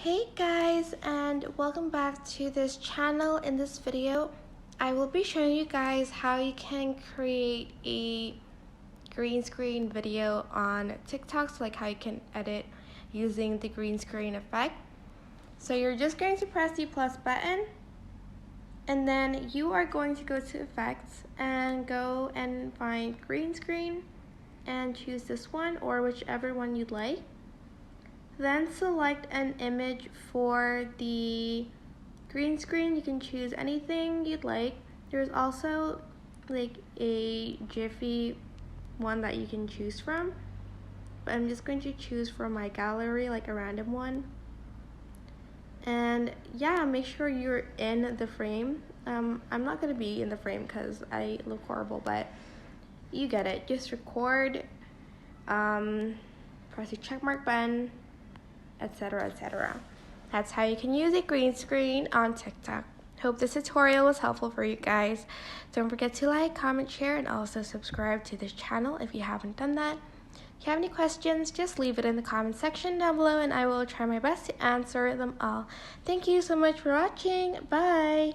Hey guys, and welcome back to this channel. In this video I will be showing you guys how you can create a green screen video on TikTok, so like how you can edit using the green screen effect. So you're just going to press the plus button, and then you are going to go to effects and go and find green screen and choose this one or whichever one you'd like. Then select an image for the green screen. You can choose anything you'd like. There's also like a Giphy one that you can choose from, but I'm just going to choose from my gallery, like a random one. And yeah, make sure you're in the frame. I'm not going to be in the frame because I look horrible, but you get it. Just record, press the check mark button, etc, etc. That's how you can use a green screen on TikTok. Hope this tutorial was helpful for you guys. Don't forget to like, comment, share, and also subscribe to this channel if you haven't done that. If you have any questions, just leave it in the comment section down below and I will try my best to answer them all. Thank you so much for watching. Bye!